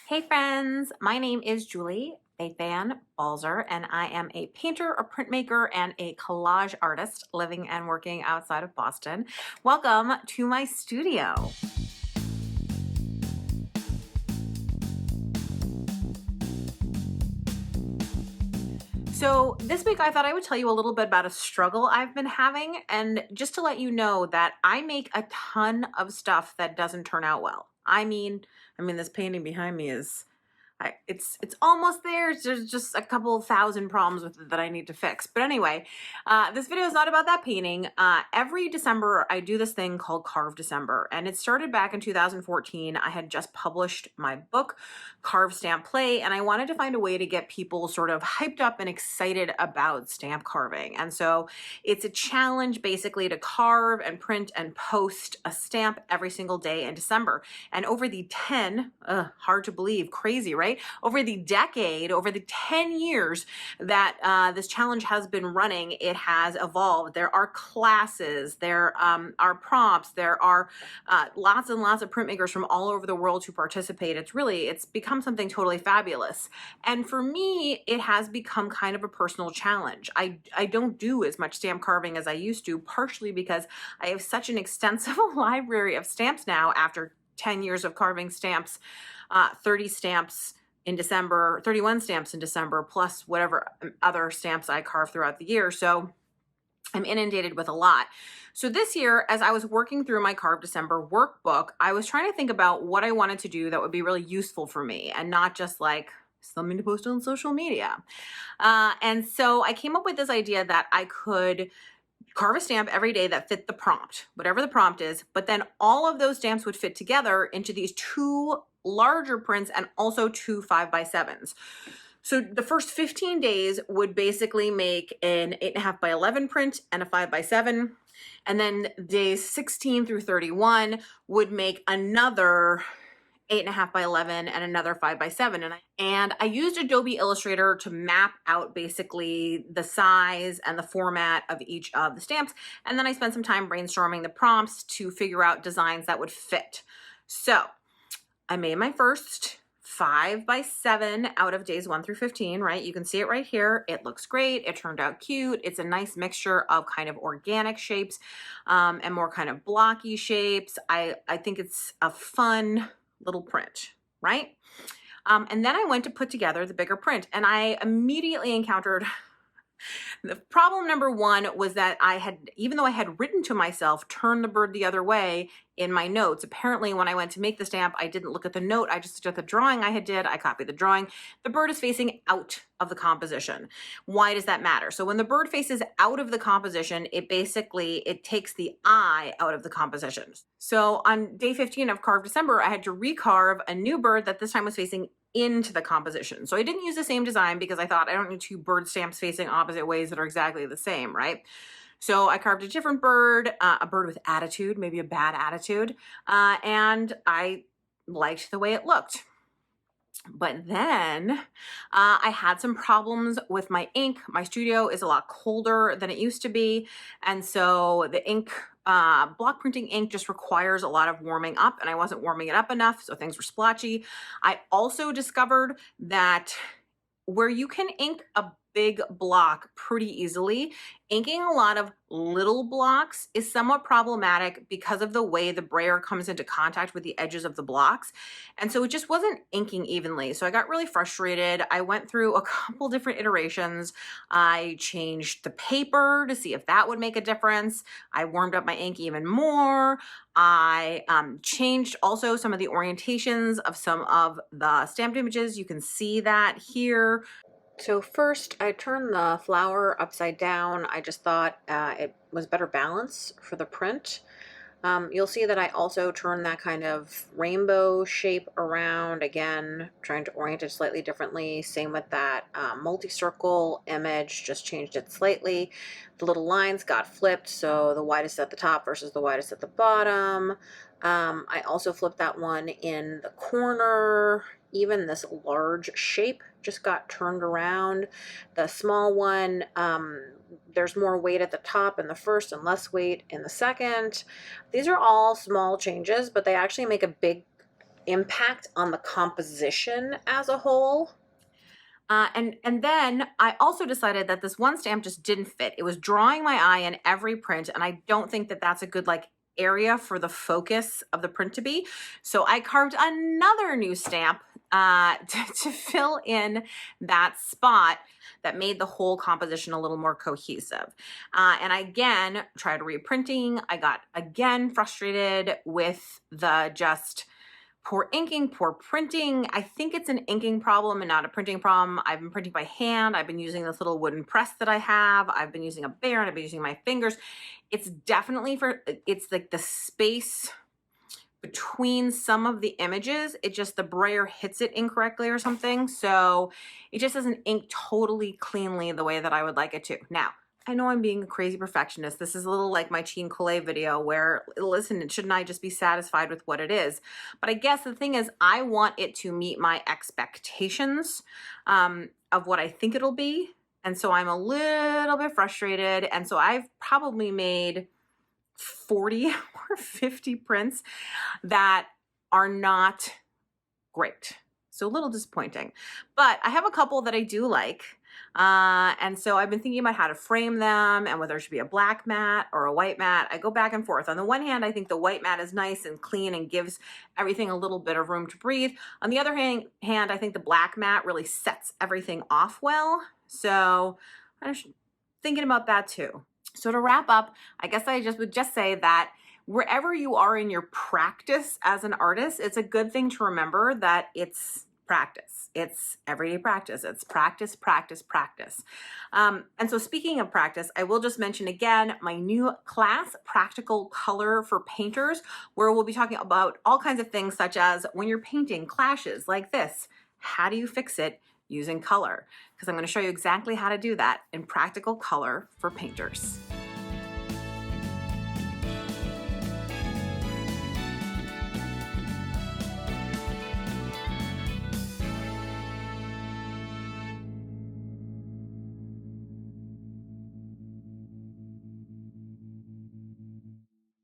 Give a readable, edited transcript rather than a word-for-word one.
Hey friends, my name is Julie Fei-Fan Balzer, and I am a painter, a printmaker, and a collage artist living and working outside of Boston. Welcome to my studio. So this week I thought I would tell you a little bit about a struggle I've been having, and just to let you know that I make a ton of stuff that doesn't turn out well. I mean this painting behind me is it's almost there. There's just a couple thousand problems with it that I need to fix. But anyway, this video is not about that painting. Every December, I do this thing called Carve December, and it started back in 2014. I had just published my book, Carve Stamp Play, and I wanted to find a way to get people sort of hyped up and excited about stamp carving. And so it's a challenge basically to carve and print and post a stamp every single day in December. And over the 10, hard to believe, crazy, right? Over the decade, over the 10 years that this challenge has been running, it has evolved. There are classes, there are prompts, there are lots and lots of printmakers from all over the world who participate. It's become something totally fabulous. And for me, it has become kind of a personal challenge. I don't do as much stamp carving as I used to, partially because I have such an extensive library of stamps now after 10 years of carving stamps, 30 stamps in December, 31 stamps in December, plus whatever other stamps I carve throughout the year. So I'm inundated with a lot. So this year, as I was working through my Carve December workbook, I was trying to think about what I wanted to do that would be really useful for me and not just like something to post on social media. And so I came up with this idea that I could carve a stamp every day that fit the prompt, whatever the prompt is, but then all of those stamps would fit together into these two larger prints and also two 5x7s. So the first 15 days would basically make an 8.5 by 11 print and a 5x7. And then days 16 through 31 would make another 8.5 by 11 and another 5x7. And I used Adobe Illustrator to map out basically the size and the format of each of the stamps. And then I spent some time brainstorming the prompts to figure out designs that would fit. So I made my first 5x7 out of days 1 through 15, right? You can see it right here. It looks great. It turned out cute. It's a nice mixture of kind of organic shapes and more kind of blocky shapes. I think it's a fun little print, right? And then I went to put together the bigger print, and I immediately encountered the problem number one was that even though I had written to myself, turn the bird the other way in my notes. Apparently when I went to make the stamp, I didn't look at the note. I just looked at the drawing I did. I copied the drawing. The bird is facing out of the composition. Why does that matter? So when the bird faces out of the composition, it takes the eye out of the composition. So on day 15 of Carve December, I had to recarve a new bird that this time was facing into the composition. So I didn't use the same design because I thought I don't need two bird stamps facing opposite ways that are exactly the same, right? So I carved a different bird, a bird with attitude, maybe a bad attitude, and I liked the way it looked. But then I had some problems with my ink. My studio is a lot colder than it used to be. And so the ink, block printing ink just requires a lot of warming up, and I wasn't warming it up enough. So things were splotchy. I also discovered that where you can ink a big block pretty easily, inking a lot of little blocks is somewhat problematic because of the way the brayer comes into contact with the edges of the blocks. And so it just wasn't inking evenly. So I got really frustrated. I went through a couple different iterations. I changed the paper to see if that would make a difference. I warmed up my ink even more. I changed also some of the orientations of some of the stamped images. You can see that here. So first I turned the flower upside down. I just thought it was better balance for the print. You'll see that I also turned that kind of rainbow shape around, again, trying to orient it slightly differently. Same with that multi-circle image, just changed it slightly. The little lines got flipped, so the widest at the top versus the widest at the bottom. I also flipped that one in the corner. Even this large shape just got turned around. The small one, there's more weight at the top in the first and less weight in the second. These are all small changes, but they actually make a big impact on the composition as a whole. And then I also decided that this one stamp just didn't fit. It was drawing my eye in every print, and I don't think that that's a good like area for the focus of the print to be. So I carved another new stamp to fill in that spot that made the whole composition a little more cohesive. And I again tried reprinting. I got again frustrated with the just poor inking, poor printing. I think it's an inking problem and not a printing problem. I've been printing by hand. I've been using this little wooden press that I have. I've been using a Bear and I've been using my fingers. It's definitely it's like the space between some of the images. It just, the brayer hits it incorrectly or something. So it just doesn't ink totally cleanly the way that I would like it to. Now, I know I'm being a crazy perfectionist. This is a little like my Chine Collet video where, listen, shouldn't I just be satisfied with what it is? But I guess the thing is, I want it to meet my expectations of what I think it'll be. And so I'm a little bit frustrated. And so I've probably made 40 or 50 prints that are not great. So a little disappointing. But I have a couple that I do like. And so I've been thinking about how to frame them and whether it should be a black mat or a white mat. I go back and forth. On the one hand, I think the white mat is nice and clean and gives everything a little bit of room to breathe. On the other hand, I think the black mat really sets everything off well. So I'm thinking about that too. So to wrap up, I guess I would just say that wherever you are in your practice as an artist, it's a good thing to remember that it's practice. It's everyday practice. It's practice, practice, practice. And so speaking of practice, I will just mention again my new class, Practical Color for Painters, where we'll be talking about all kinds of things such as when you're painting clashes like this, how do you fix it using color? Because I'm going to show you exactly how to do that in Practical Color for Painters.